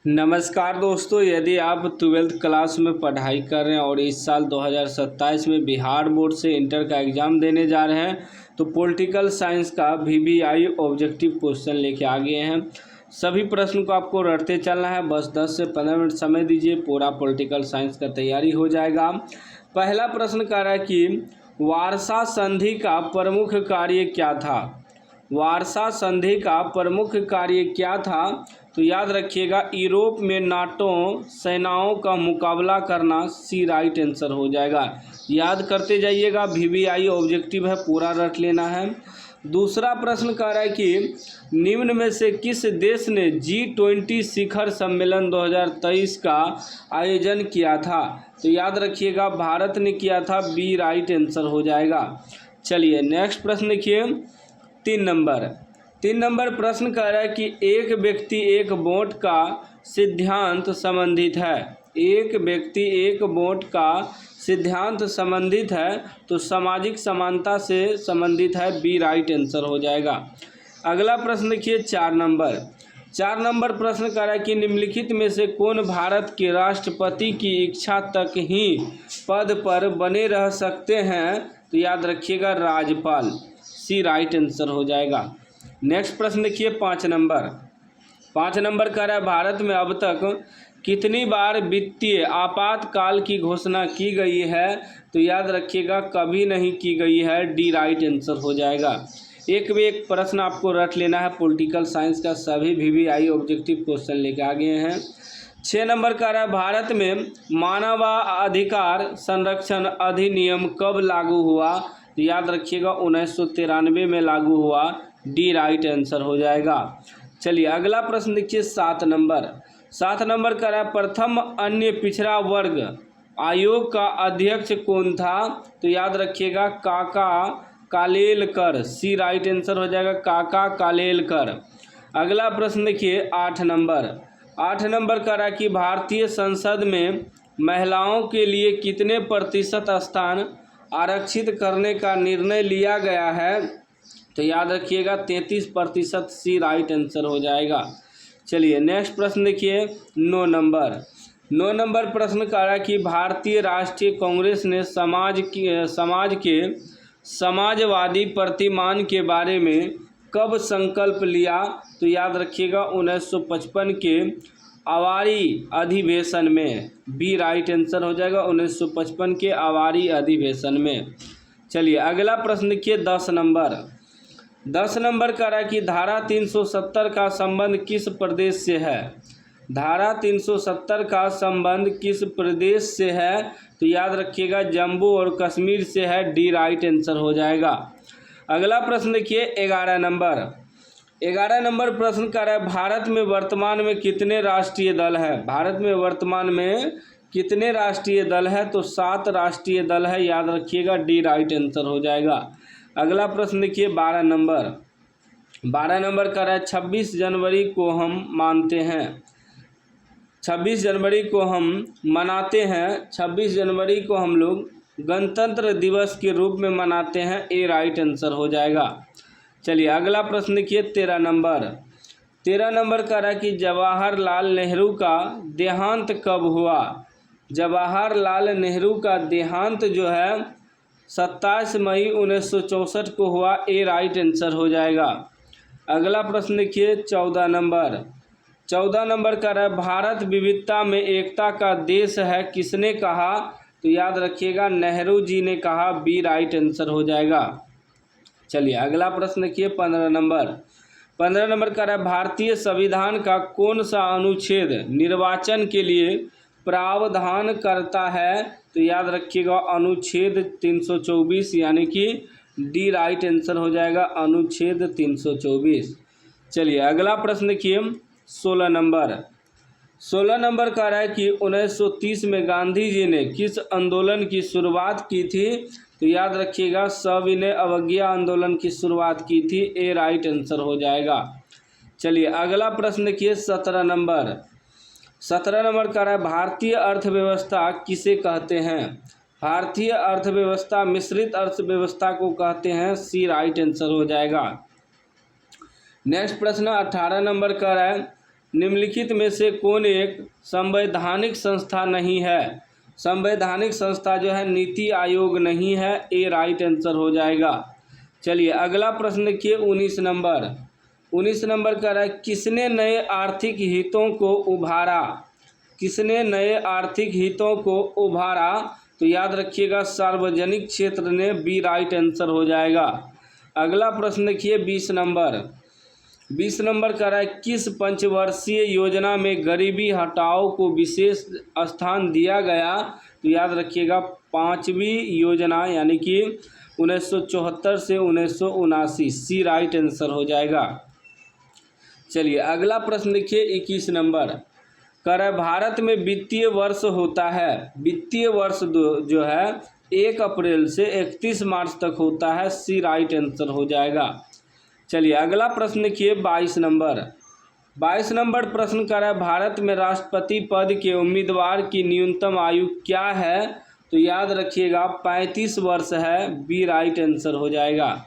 नमस्कार दोस्तों, यदि आप 12th क्लास में पढ़ाई कर रहे हैं और इस साल 2027 में बिहार बोर्ड से इंटर का एग्ज़ाम देने जा रहे हैं तो पॉलिटिकल साइंस का VBI ऑब्जेक्टिव क्वेश्चन लेके आ गए हैं। सभी प्रश्न को आपको रटते चलना है। बस 10 से 15 मिनट समय दीजिए, पूरा पॉलिटिकल साइंस का तैयारी हो जाएगा। पहला प्रश्न कह रहा है कि वारसा संधि का प्रमुख कार्य क्या था। वारसा संधि का प्रमुख कार्य क्या था, तो याद रखिएगा यूरोप में नाटो सेनाओं का मुकाबला करना। सी राइट आंसर हो जाएगा। याद करते जाइएगा, VBI ऑब्जेक्टिव है, पूरा रट लेना है। दूसरा प्रश्न कह रहा है कि निम्न में से किस देश ने G20 शिखर सम्मेलन 2023 का आयोजन किया था, तो याद रखिएगा भारत ने किया था। बी राइट आंसर हो जाएगा। चलिए नेक्स्ट प्रश्न देखिए, 3 नंबर प्रश्न कह रहा है कि एक व्यक्ति एक वोट का सिद्धांत संबंधित है। एक व्यक्ति एक वोट का सिद्धांत संबंधित है तो सामाजिक समानता से संबंधित है। बी राइट आंसर हो जाएगा। अगला प्रश्न देखिए, 4 नंबर प्रश्न कह रहा है कि निम्नलिखित में से कौन भारत के राष्ट्रपति की इच्छा तक ही पद पर बने रह सकते हैं, तो याद रखिएगा राज्यपाल। सी राइट आंसर हो जाएगा। नेक्स्ट प्रश्न देखिए, 5 नंबर कह रहा है भारत में अब तक कितनी बार वित्तीय आपातकाल की घोषणा की गई है, तो याद रखिएगा कभी नहीं की गई है। डी राइट आंसर हो जाएगा। एक प्रश्न आपको रट लेना है। पॉलिटिकल साइंस का सभी VBI ऑब्जेक्टिव क्वेश्चन लेके आ गए हैं। 6 नंबर कह रहा है भारत में मानवाधिकार संरक्षण अधिनियम कब लागू हुआ, तो याद रखिएगा 1993 में लागू हुआ। डी राइट आंसर हो जाएगा। चलिए अगला प्रश्न देखिए, 7 नंबर कह रहा है प्रथम अन्य पिछड़ा वर्ग आयोग का अध्यक्ष कौन था, तो याद रखिएगा काका कालेलकर। सी राइट आंसर हो जाएगा, काका कालेलकर। अगला प्रश्न देखिए, 8 नंबर कह रहा है कि भारतीय संसद में महिलाओं के लिए कितने प्रतिशत स्थान आरक्षित करने का निर्णय लिया गया है, तो याद रखिएगा 33%। सी राइट आंसर हो जाएगा। चलिए नेक्स्ट प्रश्न देखिए, 9 नंबर प्रश्न कह रहा है कि भारतीय राष्ट्रीय कांग्रेस ने समाज के समाजवादी प्रतिमान के बारे में कब संकल्प लिया, तो याद रखिएगा 1955 के आवारी अधिवेशन में। बी राइट आंसर हो जाएगा, 1955 के आवारी अधिवेशन में। चलिए अगला प्रश्न देखिए, 10 नंबर कह रहा है कि धारा 370 का संबंध किस प्रदेश से है। धारा 370 का संबंध किस प्रदेश से है, तो याद रखिएगा जम्मू और कश्मीर से है। डी राइट आंसर हो जाएगा। अगला प्रश्न देखिए, 11 नंबर प्रश्न कह रहा है भारत में वर्तमान में कितने राष्ट्रीय दल है। भारत में वर्तमान में कितने राष्ट्रीय दल है, तो 7 राष्ट्रीय दल है। याद रखिएगा डी राइट आंसर हो जाएगा। अगला प्रश्न देखिए, 12 नंबर कह रहा है 26 जनवरी को हम मानते हैं। 26 जनवरी को हम मनाते हैं। 26 जनवरी को हम लोग गणतंत्र दिवस के रूप में मनाते हैं। ए राइट आंसर हो जाएगा। चलिए अगला प्रश्न देखिए, 13 नंबर कह रहा है कि जवाहरलाल नेहरू का देहांत कब हुआ। जवाहरलाल नेहरू का देहांत जो है 27 मई 1964 को हुआ। ए राइट आंसर हो जाएगा। अगला प्रश्न देखिए, 14 नंबर कह रहा है भारत विविधता में एकता का देश है, किसने कहा, तो याद रखिएगा नेहरू जी ने कहा। बी राइट आंसर हो जाएगा। चलिए अगला प्रश्न देखिए, 15 नंबर कह रहा है भारतीय संविधान का कौन सा अनुच्छेद निर्वाचन के लिए प्रावधान करता है, तो याद रखिएगा अनुच्छेद 324, यानी कि डी राइट आंसर हो जाएगा, अनुच्छेद 324। चलिए अगला प्रश्न देखिए, 16 नंबर कह रहा है कि 1930 में गांधी जी ने किस आंदोलन की शुरुआत की थी, तो याद रखिएगा सविनय अवज्ञा आंदोलन की शुरुआत की थी। ए राइट आंसर हो जाएगा। चलिए अगला प्रश्न देखिए, 17 नंबर कह रहा है भारतीय अर्थव्यवस्था किसे कहते हैं। भारतीय अर्थव्यवस्था मिश्रित अर्थव्यवस्था को कहते हैं। सी राइट आंसर हो जाएगा। नेक्स्ट प्रश्न 18 नंबर कह रहा है निम्नलिखित में से कौन एक संवैधानिक संस्था नहीं है? संवैधानिक संस्था जो है नीति आयोग नहीं है, ए राइट आंसर हो जाएगा। चलिए अगला प्रश्न देखिए 19 नंबर। 19 नंबर कह रहा है किसने नए आर्थिक हितों को उभारा? किसने नए आर्थिक हितों को उभारा? तो याद रखिएगा सार्वजनिक क्षेत्र ने, बी राइट आंसर हो जाएगा। अगला प्रश्न देखिए 20 नंबर। 20 नंबर कह रहा है किस पंचवर्षीय योजना में गरीबी हटाओ को विशेष स्थान दिया गया? तो याद रखिएगा 5वीं योजना यानी कि 1974 से 1979, सी राइट आंसर हो जाएगा। चलिए अगला प्रश्न देखिए 21 नंबर। कह रहा है भारत में वित्तीय वर्ष होता है, वित्तीय वर्ष जो है 1 अप्रैल से 31 मार्च तक होता है, सी राइट आंसर हो जाएगा। चलिए अगला प्रश्न देखिए 22 नंबर। 22 नंबर प्रश्न कर रहा है भारत में राष्ट्रपति पद के उम्मीदवार की न्यूनतम आयु क्या है? तो याद रखिएगा 35 वर्ष है, बी राइट आंसर हो जाएगा।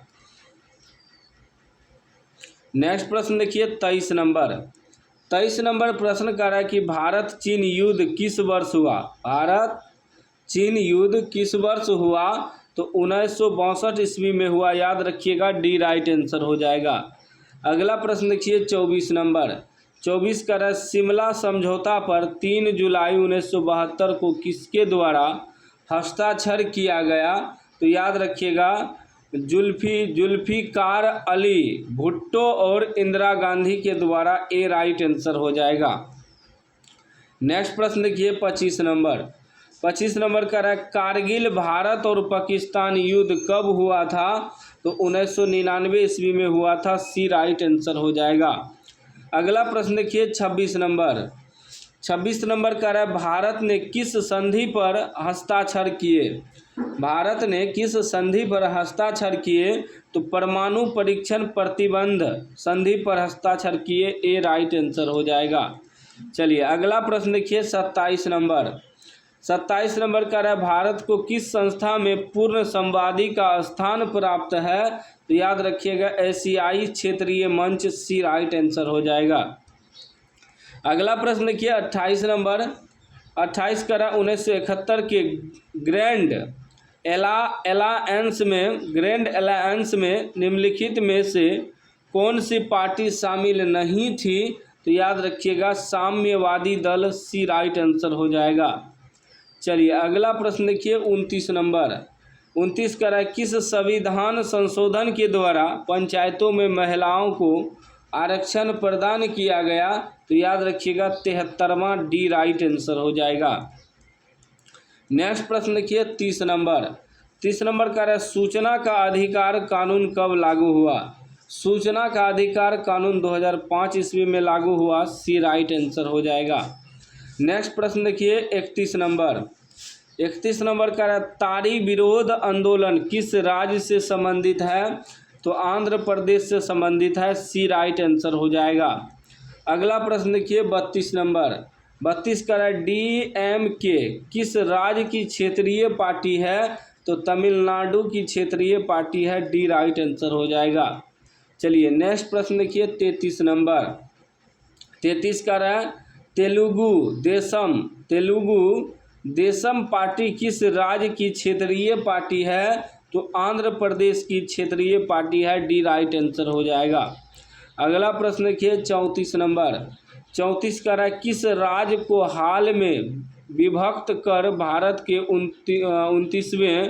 नेक्स्ट प्रश्न देखिए 23 नंबर। 23 नंबर प्रश्न कर रहा है कि भारत चीन युद्ध किस वर्ष हुआ? भारत चीन युद्ध किस वर्ष हुआ? तो 1962 ईस्वी में हुआ, याद रखिएगा, डी राइट आंसर हो जाएगा। अगला प्रश्न देखिए 24 नंबर। 24 का है शिमला समझौता पर 3 जुलाई 1972 को किसके द्वारा हस्ताक्षर किया गया? तो याद रखिएगा जुल्फिकार अली भुट्टो और इंदिरा गांधी के द्वारा, ए राइट आंसर हो जाएगा। नेक्स्ट प्रश्न देखिए 25 नंबर। 25 नंबर का है कारगिल भारत और पाकिस्तान युद्ध कब हुआ था? तो 1999 ईस्वी में हुआ था, सी राइट आंसर हो जाएगा। अगला प्रश्न देखिए 26 नंबर। 26 नंबर का है भारत ने किस संधि पर हस्ताक्षर किए? भारत ने किस संधि पर हस्ताक्षर किए? तो परमाणु परीक्षण प्रतिबंध संधि पर हस्ताक्षर किए, ए राइट आंसर हो जाएगा। चलिए अगला प्रश्न देखिए 27 नंबर। 27 नंबर का है भारत को किस संस्था में पूर्ण संवादी का स्थान प्राप्त है? तो याद रखिएगा एशियाई क्षेत्रीय मंच, सी राइट आंसर हो जाएगा। अगला प्रश्न देखिए 28 नंबर। 28 का 1971 के ग्रैंड एलायंस में निम्नलिखित में से कौन सी पार्टी शामिल नहीं थी? तो याद रखिएगा साम्यवादी दल, सी राइट आंसर हो जाएगा। चलिए अगला प्रश्न देखिए 29 नंबर। 29 का है किस संविधान संशोधन के द्वारा पंचायतों में महिलाओं को आरक्षण प्रदान किया गया? तो याद रखिएगा 73वां, डी राइट आंसर हो जाएगा। नेक्स्ट प्रश्न देखिए 30 नंबर। 30 नंबर का है सूचना का अधिकार कानून कब लागू हुआ? सूचना का अधिकार कानून 2005 ईस्वी में लागू हुआ, सी राइट आंसर हो जाएगा। नेक्स्ट प्रश्न देखिए 31 नंबर। 31 नंबर का ताड़ी विरोध आंदोलन किस राज्य से संबंधित है? तो आंध्र प्रदेश से संबंधित है, सी राइट आंसर हो जाएगा। अगला प्रश्न देखिए 32 नंबर। 32 का DMK किस राज्य की क्षेत्रीय पार्टी है? तो तमिलनाडु की क्षेत्रीय पार्टी है, डी राइट आंसर हो जाएगा। चलिए नेक्स्ट प्रश्न देखिए 33 नंबर। 33 का तेलुगु देशम पार्टी किस राज्य की क्षेत्रीय पार्टी है? तो आंध्र प्रदेश की क्षेत्रीय पार्टी है, डी राइट आंसर हो जाएगा। अगला प्रश्न देखिए 34 नंबर। 34 का किस राज्य को हाल में विभक्त कर भारत के 29वें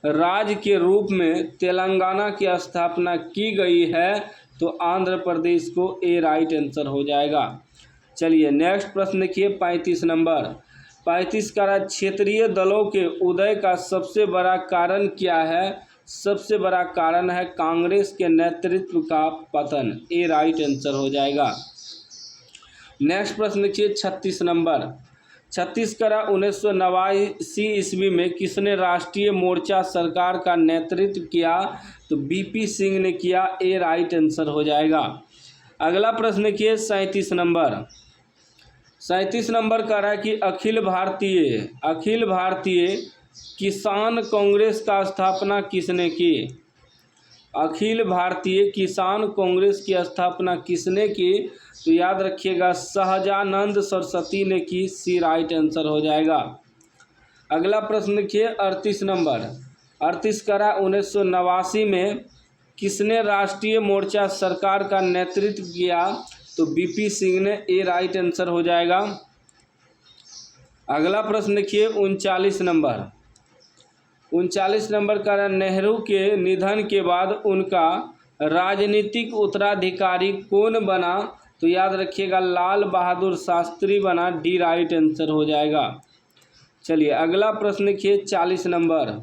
राज्य के रूप में तेलंगाना की स्थापना की गई है? तो आंध्र प्रदेश को, ए राइट आंसर हो जाएगा। चलिए नेक्स्ट प्रश्न देखिए 35 नंबर। 35 का क्षेत्रीय दलों के उदय का सबसे बड़ा कारण क्या है? सबसे बड़ा कारण है कांग्रेस के नेतृत्व का पतन, ए राइट आंसर हो जाएगा। नेक्स्ट प्रश्न देखिए 36 नंबर। 36 का 1989 ईस्वी में किसने राष्ट्रीय मोर्चा सरकार का नेतृत्व किया? तो BP सिंह ने किया, ए राइट आंसर हो जाएगा। अगला प्रश्न देखिए 37 नंबर। 37 नंबर का रहा है कि अखिल भारतीय किसान कांग्रेस का स्थापना किसने की? अखिल भारतीय किसान कांग्रेस की स्थापना किसने की? तो याद रखिएगा सहजानंद सरस्वती ने की। सी राइट आंसर हो जाएगा। अगला प्रश्न देखिए 38 नंबर। 38 करा 1989 में किसने राष्ट्रीय मोर्चा सरकार का नेतृत्व किया? तो बीपी सिंह ने। ए राइट आंसर हो जाएगा। अगला प्रश्न देखिए 39 नंबर। 39 नंबर का नेहरू के निधन के बाद उनका राजनीतिक उत्तराधिकारी कौन बना? तो याद रखिएगा लाल बहादुर शास्त्री बना। डी राइट आंसर हो जाएगा। चलिए अगला प्रश्न देखिए 40 नंबर।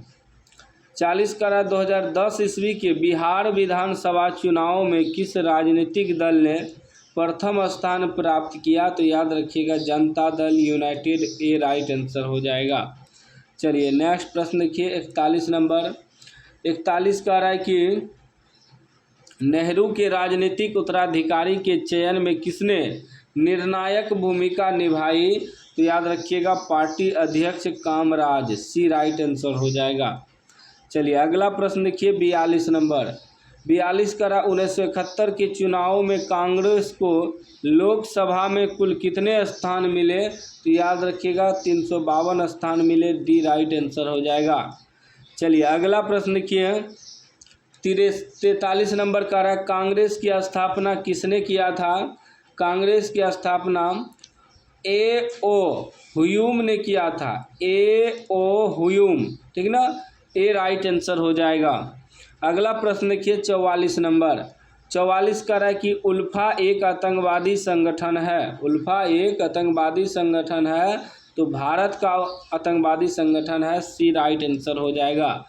40 का 2010 ईस्वी के बिहार विधानसभा चुनाव में किस राजनीतिक दल ने प्रथम स्थान प्राप्त किया? तो याद रखिएगा जनता दल यूनाइटेड। ए राइट आंसर हो जाएगा। चलिए नेक्स्ट प्रश्न देखिए 41 नंबर। 41 कह रहा है कि नेहरू के राजनीतिक उत्तराधिकारी के चयन में किसने निर्णायक भूमिका निभाई? तो याद रखिएगा पार्टी अध्यक्ष कामराज। सी राइट आंसर हो जाएगा। चलिए अगला प्रश्न देखिए 42 नंबर। 42 करा 1971 के चुनाव में कांग्रेस को लोकसभा में कुल कितने स्थान मिले? तो याद रखिएगा 352 स्थान मिले। डी राइट आंसर हो जाएगा। चलिए अगला प्रश्न देखिए 43 नंबर का रहा कांग्रेस की स्थापना किसने किया था? कांग्रेस की स्थापना ए ओ हुयूम ने किया था। ए ओ हुयूम, ठीक ना। ए राइट आंसर हो जाएगा। अगला प्रश्न देखिए 44 नंबर। 44 का रहा है कि उल्फा एक आतंकवादी संगठन है। उल्फा एक आतंकवादी संगठन है तो भारत का आतंकवादी संगठन है। सी राइट आंसर हो जाएगा।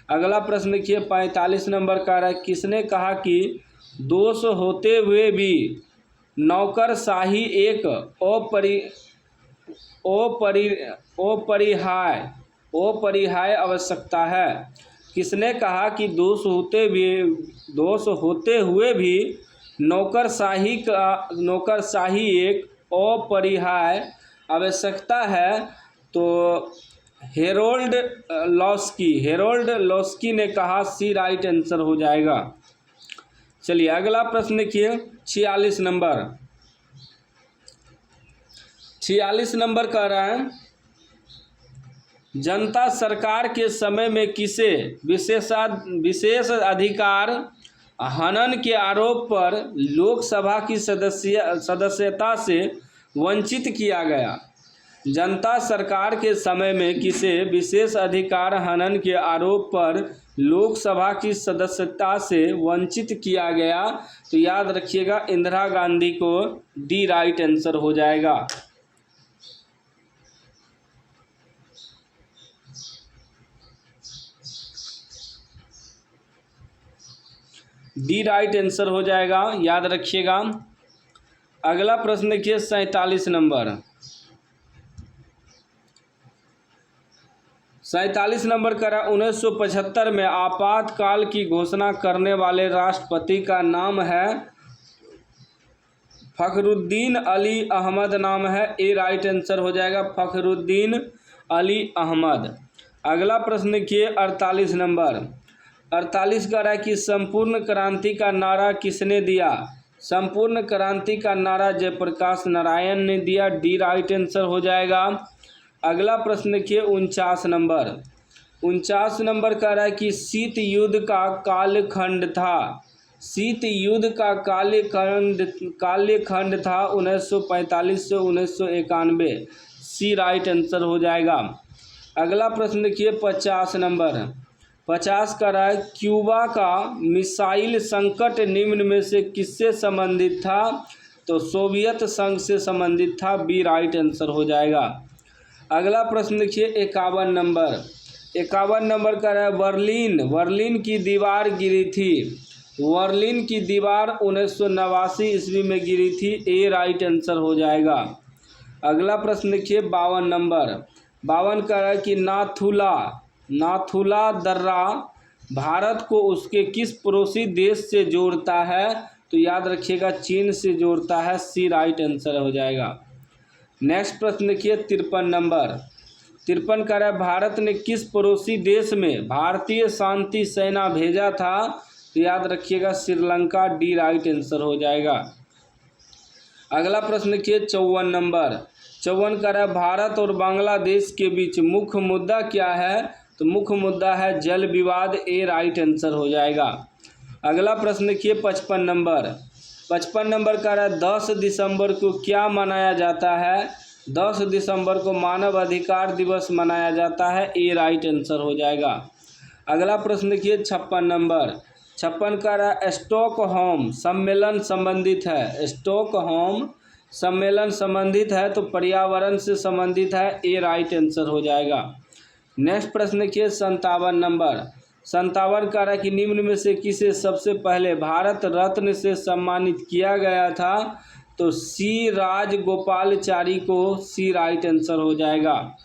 अगला प्रश्न देखिए 45 नंबर का रहा है किसने कहा कि दोष होते हुए भी नौकरशाही एक अपरिहार्य आवश्यकता है? किसने कहा कि दोष होते हुए भी नौकरशाही एक अपरिहार्य आवश्यकता है? तो हेरोल्ड लॉस्की ने कहा। सी राइट आंसर हो जाएगा। चलिए अगला प्रश्न देखिए 46 नंबर। 46 नंबर कह रहा है जनता सरकार के समय में किसे विशेष अधिकार हनन के आरोप पर लोकसभा की सदस्यता से वंचित किया गया? जनता सरकार के समय में किसे विशेष अधिकार हनन के आरोप पर लोकसभा की सदस्यता से वंचित किया गया? तो याद रखिएगा इंदिरा गांधी को। डी राइट आंसर हो जाएगा। डी राइट आंसर हो जाएगा, याद रखिएगा। अगला प्रश्न देखिए 47 नंबर। 47 नंबर करा 1975 में आपातकाल की घोषणा करने वाले राष्ट्रपति का नाम है? फखरुद्दीन अली अहमद नाम है। ए राइट आंसर हो जाएगा फखरुद्दीन अली अहमद। अगला प्रश्न देखिए 48 नंबर। 48 का रहा है कि संपूर्ण क्रांति का नारा किसने दिया? संपूर्ण क्रांति का नारा जयप्रकाश नारायण ने दिया। डी राइट आंसर हो जाएगा। अगला प्रश्न देखिए 49 नंबर। 49 नंबर का रहा है कि शीत युद्ध का कालखंड था। शीत युद्ध का कालखंड था 1945 से 1991। सी राइट आंसर हो जाएगा। अगला प्रश्न देखिए 50 नंबर। 50 का रहा है क्यूबा का मिसाइल संकट निम्न में से किससे संबंधित था? तो सोवियत संघ से संबंधित था। बी राइट आंसर हो जाएगा। अगला प्रश्न देखिए 51 नंबर। 51 नंबर का रहा है बर्लिन की दीवार गिरी थी। बर्लिन की दीवार 1989 ईस्वी में गिरी थी। ए राइट आंसर हो जाएगा। अगला प्रश्न देखिए 52 नंबर। 52 का रहा है कि नाथुला दर्रा भारत को उसके किस पड़ोसी देश से जोड़ता है? तो याद रखिएगा चीन से जोड़ता है। सी राइट आंसर हो जाएगा। नेक्स्ट प्रश्न देखिए 53 नंबर। 53 का रहा है भारत ने किस पड़ोसी देश में भारतीय शांति सेना भेजा था? तो याद रखिएगा श्रीलंका, डी राइट आंसर हो जाएगा। अगला प्रश्न देखिए 54 नंबर। 54 कह रहा है भारत और बांग्लादेश के बीच मुख्य मुद्दा क्या है? तो मुख्य मुद्दा है जल विवाद, ए राइट आंसर हो जाएगा। अगला प्रश्न देखिए 55 नंबर। 55 नंबर कह रहा है 10 दिसंबर को क्या मनाया जाता है? 10 दिसंबर को मानव अधिकार दिवस मनाया जाता है, ए राइट आंसर हो जाएगा। अगला प्रश्न देखिए 56 नंबर। 56 का रहा स्टॉकहोम सम्मेलन संबंधित है। स्टॉकहोम सम्मेलन संबंधित है तो पर्यावरण से संबंधित है, ए राइट आंसर हो जाएगा। नेक्स्ट प्रश्न देखिए 57 नंबर। 57 का रहा कि निम्न में से किसे सबसे पहले भारत रत्न से सम्मानित किया गया था? तो सी राजगोपालचारी को, सी राइट आंसर हो जाएगा।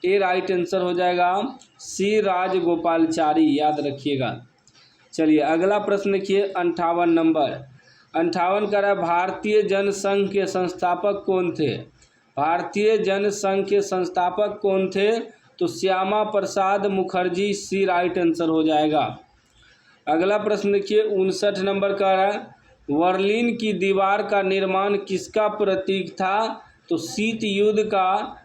ए राइट आंसर हो जाएगा सी राजगोपालचारी, याद रखिएगा। चलिए अगला प्रश्न देखिए 58 नंबर। 58 का रहा भारतीय जनसंघ के संस्थापक कौन थे? भारतीय जनसंघ के संस्थापक कौन थे? तो श्यामा प्रसाद मुखर्जी, सी राइट आंसर हो जाएगा। अगला प्रश्न देखिए 59 नंबर का रहा बर्लिन की दीवार का निर्माण किसका प्रतीक था? तो शीत युद्ध का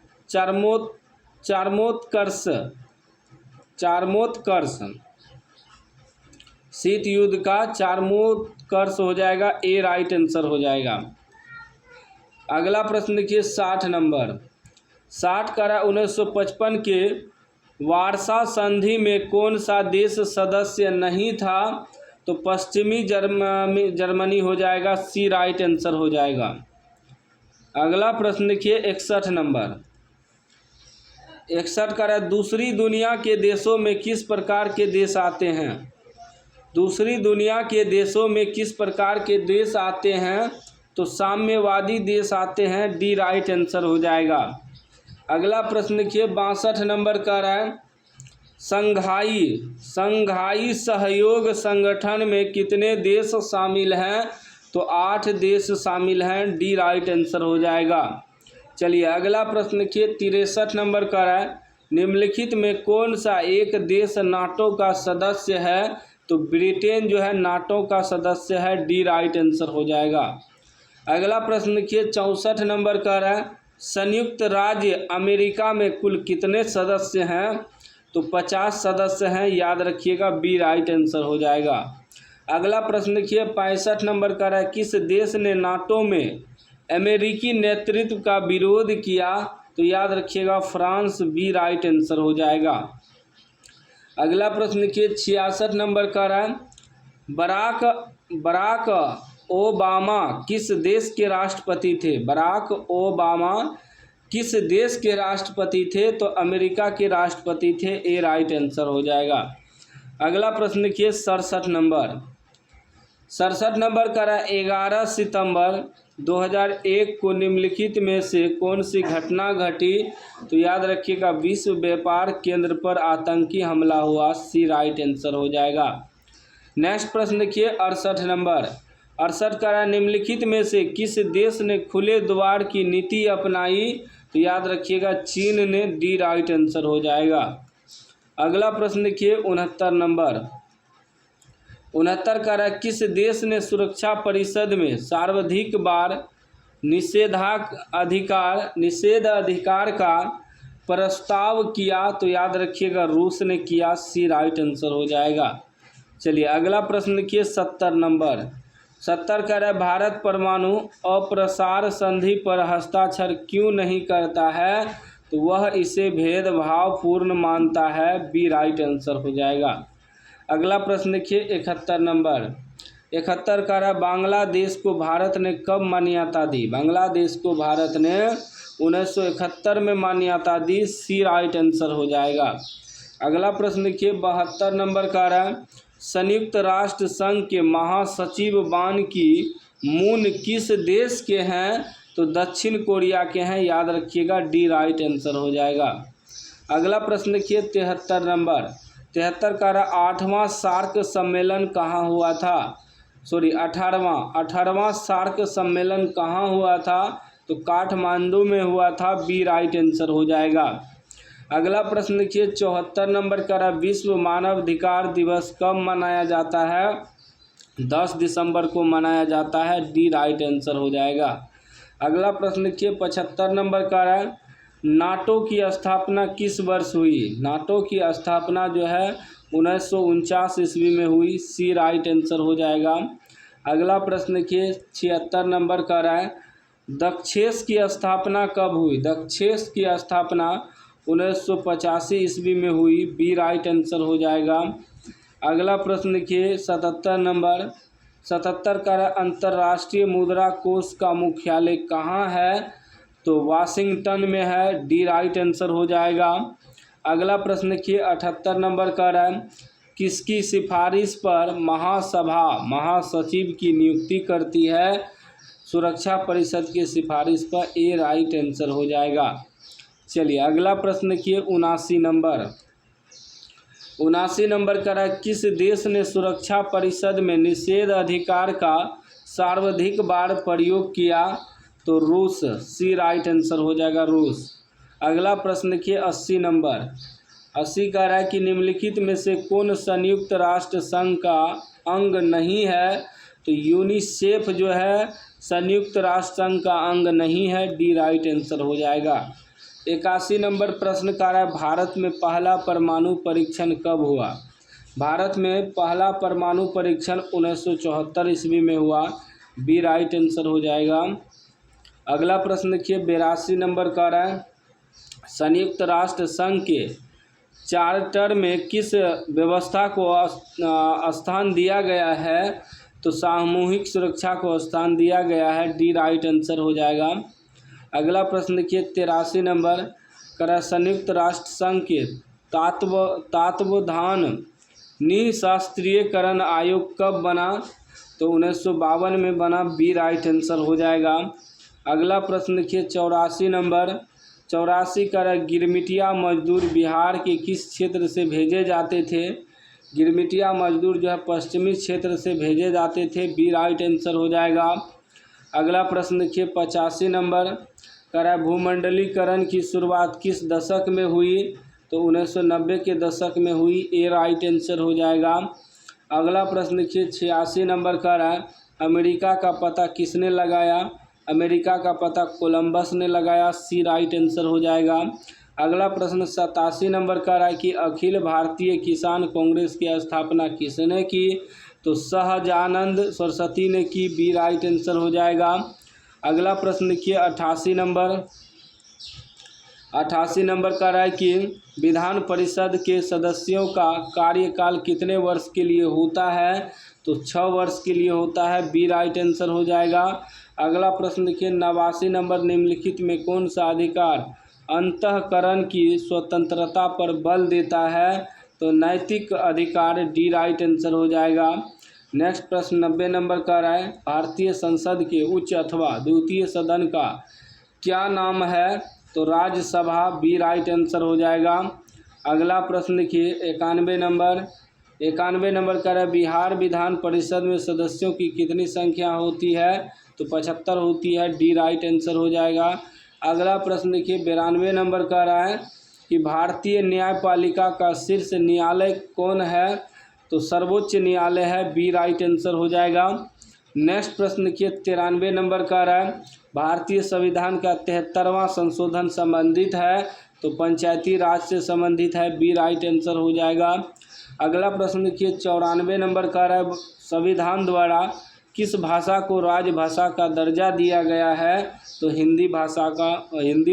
चारमोत्कर्ष, शीत युद्ध का चारमोत्कर्ष हो जाएगा, ए राइट आंसर हो जाएगा। अगला प्रश्न देखिए 60 नंबर। 60 का 1955 के वार्सा संधि में कौन सा देश सदस्य नहीं था? तो पश्चिमी जर्मनी हो जाएगा, सी राइट आंसर हो जाएगा। अगला प्रश्न देखिए 61 नंबर। 61 का दूसरी दुनिया के देशों में किस प्रकार के देश आते हैं? दूसरी दुनिया के देशों में किस प्रकार के देश आते हैं? तो साम्यवादी देश आते हैं, डी राइट आंसर हो जाएगा। अगला प्रश्न देखिए 62 नंबर का रहा है संघाई सहयोग संगठन में कितने देश शामिल हैं? तो 8 देश शामिल हैं, डी राइट आंसर हो जाएगा। चलिए अगला प्रश्न देखिए 63 नंबर का है निम्नलिखित में कौन सा एक देश नाटो का सदस्य है? तो ब्रिटेन जो है नाटो का सदस्य है, डी राइट आंसर हो जाएगा। अगला प्रश्न देखिए 64 नंबर का है संयुक्त राज्य अमेरिका में कुल कितने सदस्य हैं? तो 50 सदस्य हैं, याद रखिएगा, बी राइट आंसर हो जाएगा। अगला प्रश्न देखिए 65 नंबर का है किस देश ने नाटो में अमेरिकी नेतृत्व का विरोध किया? तो याद रखिएगा फ्रांस, बी राइट आंसर हो जाएगा। अगला प्रश्न देखिए 66 नंबर का है बराक ओबामा किस देश के राष्ट्रपति थे? बराक ओबामा किस देश के राष्ट्रपति थे? तो अमेरिका के राष्ट्रपति थे, ए राइट आंसर हो जाएगा। अगला प्रश्न देखिए 67 नंबर। 67 नंबर का रहा 11 सितंबर 2001 को निम्नलिखित में से कौन सी घटना घटी? तो याद रखिएगा विश्व व्यापार केंद्र पर आतंकी हमला हुआ, सी राइट आंसर हो जाएगा। नेक्स्ट प्रश्न देखिए 68 नंबर। 68 का रहा निम्नलिखित में से किस देश ने खुले द्वार की नीति अपनाई? तो याद रखिएगा चीन ने, डी राइट आंसर हो जाएगा। अगला प्रश्न देखिए 69 नंबर। 69 का रहा किस देश ने सुरक्षा परिषद में सर्वाधिक बार निषेध अधिकार का प्रस्ताव किया? तो याद रखिएगा रूस ने किया, सी राइट आंसर हो जाएगा। चलिए अगला प्रश्न देखिए 70 नंबर। 70 का रहा भारत परमाणु अप्रसार संधि पर हस्ताक्षर क्यों नहीं करता है? तो वह इसे भेदभावपूर्ण मानता है, बी राइट आंसर हो जाएगा। अगला प्रश्न देखिए 71 नंबर। 71 का रहा बांग्लादेश को भारत ने कब मान्यता दी? बांग्लादेश को भारत ने 1971 में मान्यता दी, सी राइट आंसर हो जाएगा। अगला प्रश्न देखिए 72 नंबर का रहा संयुक्त राष्ट्र संघ के महासचिव बान की मून किस देश के हैं? तो दक्षिण कोरिया के हैं, याद रखिएगा, डी राइट आंसर हो जाएगा। अगला प्रश्न देखिए 73 नंबर। 73 का 8वां सार्क सम्मेलन कहाँ हुआ था? 18वां सार्क सम्मेलन कहाँ हुआ था? तो काठमांडू में हुआ था, बी राइट आंसर हो जाएगा। अगला प्रश्न देखिए 74 नंबर का विश्व मानवाधिकार दिवस कब मनाया जाता है? 10 दिसंबर को मनाया जाता है। डी राइट आंसर हो जाएगा। अगला प्रश्न देखिए 75 नंबर का है, नाटो की स्थापना किस वर्ष हुई? नाटो की स्थापना जो है 1949 ईस्वी में हुई। सी राइट आंसर हो जाएगा। अगला प्रश्न देखिए 76 नंबर का है, दक्षेस की स्थापना कब हुई? दक्षेस की स्थापना 1985 ईस्वी में हुई। बी राइट आंसर हो जाएगा। अगला प्रश्न देखिए 77 नंबर, 77 का अंतर्राष्ट्रीय मुद्रा कोष का मुख्यालय कहाँ है? तो वाशिंगटन में है। डी राइट आंसर हो जाएगा। अगला प्रश्न देखिए 78 नंबर का है, किसकी सिफारिश पर महासभा महासचिव की नियुक्ति करती है? सुरक्षा परिषद की सिफारिश पर। ए राइट आंसर हो जाएगा। चलिए अगला प्रश्न देखिए 79 नंबर, 79 नंबर का है, किस देश ने सुरक्षा परिषद में निषेध अधिकार का सर्वाधिक बार प्रयोग किया? तो रूस। सी राइट आंसर हो जाएगा, रूस। अगला प्रश्न देखिए 80 नंबर, 80 का है कि निम्नलिखित में से कौन संयुक्त राष्ट्र संघ का अंग नहीं है? तो यूनिसेफ जो है संयुक्त राष्ट्र संघ का अंग नहीं है। डी राइट आंसर हो जाएगा। 81 नंबर प्रश्न का है, भारत में पहला परमाणु परीक्षण कब हुआ? भारत में पहला परमाणु परीक्षण 1974 ईस्वी में हुआ। बी राइट आंसर हो जाएगा। अगला प्रश्न देखिए 82 नंबर का है, संयुक्त राष्ट्र संघ के चार्टर में किस व्यवस्था को स्थान दिया गया है? तो सामूहिक सुरक्षा को स्थान दिया गया है। डी राइट आंसर हो जाएगा। अगला प्रश्न देखिए 83 नंबर का, संयुक्त राष्ट्र संघ के तत्वावधान निःशस्त्रीकरण आयोग कब बना? तो 1952 में बना। बी राइट आंसर हो जाएगा। अगला प्रश्न देखिए 84 नंबर, 84 का, गिरमिटिया मजदूर बिहार के किस क्षेत्र से भेजे जाते थे? गिरमिटिया मजदूर जो है पश्चिमी क्षेत्र से भेजे जाते थे। बी राइट आंसर हो जाएगा। अगला प्रश्न देखिए 85 नंबर का, भूमंडलीकरण की शुरुआत किस दशक में हुई? तो 1990 के दशक में हुई। ए राइट आंसर हो जाएगा। अगला प्रश्न देखिए 86 नंबर का, अमेरिका का पता किसने लगाया? अमेरिका का पता कोलंबस ने लगाया। सी राइट आंसर हो जाएगा। अगला प्रश्न 87 नंबर का है कि अखिल भारतीय किसान कांग्रेस की स्थापना किसने की? तो सहजानंद सरस्वती ने की। बी राइट आंसर हो जाएगा। अगला प्रश्न देखिए 88 नंबर, 88 नंबर का है कि विधान परिषद के सदस्यों का कार्यकाल कितने वर्ष के लिए होता है? तो 6 वर्ष के लिए होता है। बी राइट आंसर हो जाएगा। अगला प्रश्न देखिए 89 नंबर, निम्नलिखित में कौन सा अधिकार अंतःकरण की स्वतंत्रता पर बल देता है? तो नैतिक अधिकार। डी राइट आंसर हो जाएगा। नेक्स्ट प्रश्न 90 नंबर का है, भारतीय संसद के उच्च अथवा द्वितीय सदन का क्या नाम है? तो राज्यसभा। बी राइट आंसर हो जाएगा। अगला प्रश्न देखिए 91 नंबर, 91 नंबर का है, बिहार विधान परिषद में सदस्यों की कितनी संख्या होती है? तो 75 होती है। डी राइट आंसर हो जाएगा। अगला प्रश्न देखिए 92 नंबर का रहा है कि भारतीय न्यायपालिका का शीर्ष न्यायालय कौन है? तो सर्वोच्च न्यायालय है। बी राइट आंसर हो जाएगा। नेक्स्ट प्रश्न देखिए 93 नंबर का रहा है, भारतीय संविधान का 73वां संशोधन संबंधित है? तो पंचायती राज से संबंधित है। बी राइट आंसर हो जाएगा। अगला प्रश्न देखिए 94 नंबर का रहा है, संविधान द्वारा किस भाषा को राजभाषा का दर्जा दिया गया है? तो हिंदी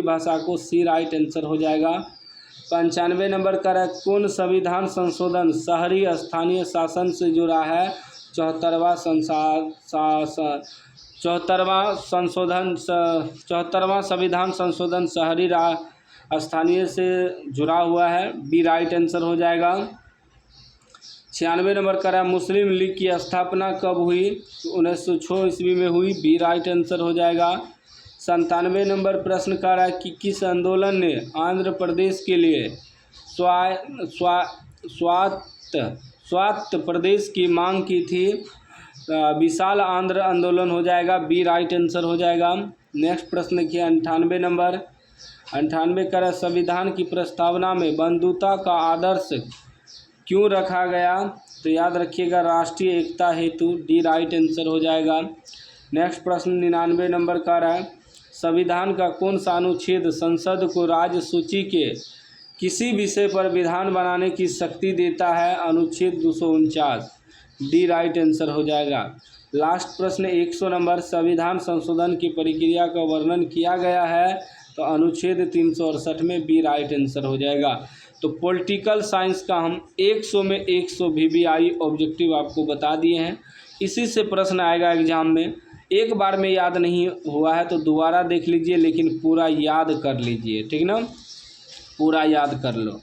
भाषा को। सी राइट आंसर हो जाएगा। 95 नंबर का है, कौन संविधान संशोधन शहरी स्थानीय शासन से जुड़ा है? 74वां संविधान संशोधन शहरी स्थानीय से जुड़ा हुआ है। बी राइट आंसर हो जाएगा। 96 नंबर का है, मुस्लिम लीग की स्थापना कब हुई? 1906 ईस्वी में हुई। बी राइट आंसर हो जाएगा। 97 नंबर प्रश्न का है कि किस आंदोलन ने आंध्र प्रदेश के लिए स्वायत्त प्रदेश की मांग की थी? विशाल आंध्र आंदोलन हो जाएगा। बी राइट आंसर हो जाएगा। नेक्स्ट प्रश्न देखिए 98 नंबर, 98 का संविधान की प्रस्तावना में बंधुता का आदर्श क्यों रखा गया? तो याद रखिएगा राष्ट्रीय एकता हेतु, डी राइट आंसर हो जाएगा। नेक्स्ट प्रश्न 99 नंबर का रहा है, संविधान का कौन सा अनुच्छेद संसद को राज्य सूची के किसी विषय पर विधान बनाने की शक्ति देता है? अनुच्छेद 249, डी राइट आंसर हो जाएगा। लास्ट प्रश्न 100 नंबर, संविधान संशोधन की प्रक्रिया का वर्णन किया गया है? तो अनुच्छेद 368 में बी राइट आंसर हो जाएगा। तो पॉलिटिकल साइंस का हम 100 में 100 VBI ऑब्जेक्टिव आपको बता दिए हैं। इसी से प्रश्न आएगा एग्जाम में। एक बार में याद नहीं हुआ है तो दोबारा देख लीजिए, लेकिन पूरा याद कर लीजिए, ठीक ना, पूरा याद कर लो।